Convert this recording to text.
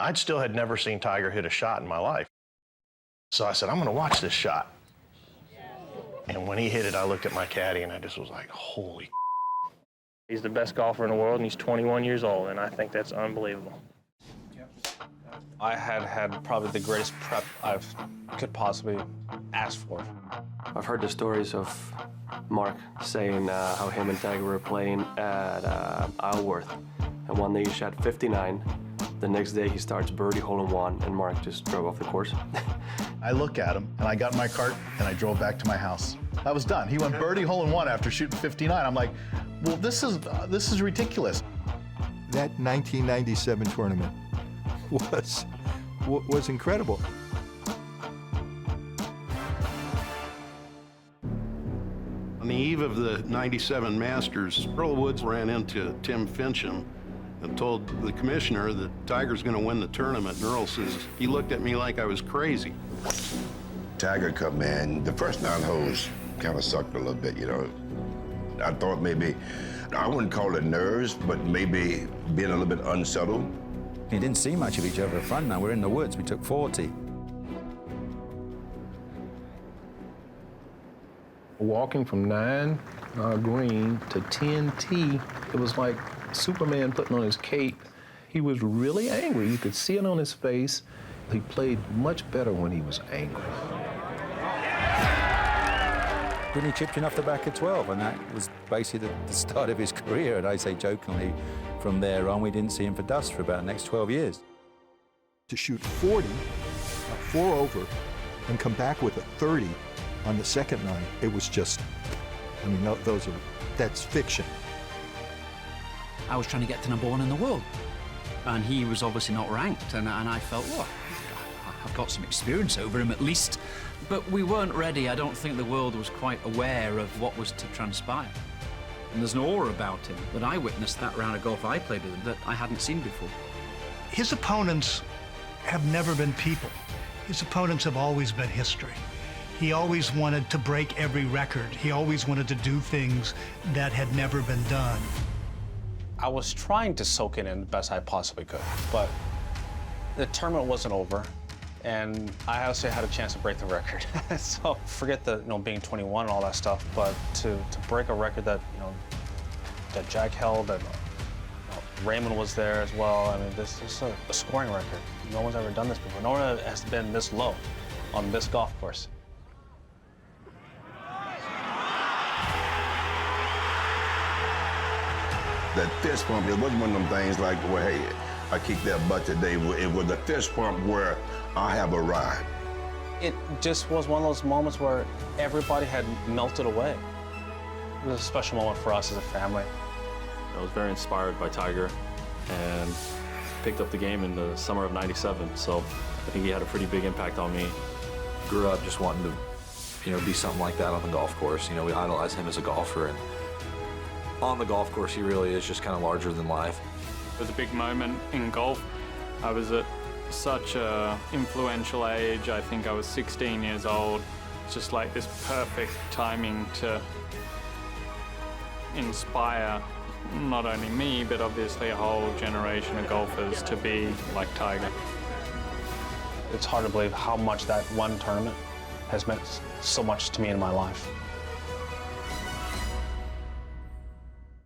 I still had never seen Tiger hit a shot in my life. So I said, I'm gonna watch this shot. And when he hit it, I looked at my caddy and I just was like, holy. He's the best golfer in the world and he's 21 years old, and I think that's unbelievable. I had probably the greatest prep I could possibly ask for. I've heard the stories of Mark saying how him and Tiger were playing at Isleworth, and one day he shot 59. The next day he starts birdie hole-in-one, and Mark just drove off the course. I look at him, and I got in my cart, and I drove back to my house. I was done. He went birdie hole-in-one after shooting 59. I'm like, well, this is ridiculous. That 1997 tournament was incredible. On the eve of the 97 Masters, Earl Woods ran into Tim Fincham and told the commissioner that Tiger's going to win the tournament. And Earl says, he looked at me like I was crazy. Tiger Cup, man, the first 9 holes kind of sucked a little bit, you know. I thought maybe, I wouldn't call it nerves, but maybe being a little bit unsettled. We didn't see much of each other at front now. We're in the woods. We took 40. Walking from 9 green to 10 tee, it was like Superman putting on his cape. He was really angry. You could see it on his face. He played much better when he was angry. Then he chipped in off the back at 12, and that was basically the start of his career. And I say jokingly, from there on, we didn't see him for dust for about the next 12 years. To shoot 40, 4 over, and come back with a 30 on the second 9, it was just, I mean, that's fiction. I was trying to get to #1 in the world, and he was obviously not ranked, and I felt, well, I've got some experience over him at least. But we weren't ready. I don't think the world was quite aware of what was to transpire. And there's an aura about him that I witnessed that round of golf I played with him that I hadn't seen before. His opponents have never been people. His opponents have always been history. He always wanted to break every record. He always wanted to do things that had never been done. I was trying to soak it in the best I possibly could, but the tournament wasn't over, and I also had a chance to break the record. So forget the being 21 and all that stuff, but to break a record that that Jack held, that Raymond was there as well. I mean, this is a scoring record. No one's ever done this before. No one has been this low on this golf course. That fist pump, it wasn't one of them things like, well, hey, I kicked that butt today. It was a fist pump where I have arrived. It just was one of those moments where everybody had melted away. It was a special moment for us as a family. I was very inspired by Tiger and picked up the game in the summer of '97, so I think he had a pretty big impact on me. Grew up just wanting to, be something like that on the golf course. We idolize him as a golfer, and on the golf course, he really is just kind of larger than life. It was a big moment in golf. I was at such an influential age. I think I was 16 years old. It's just like this perfect timing to inspire not only me, but obviously a whole generation of golfers to be like Tiger. It's hard to believe how much that one tournament has meant so much to me in my life.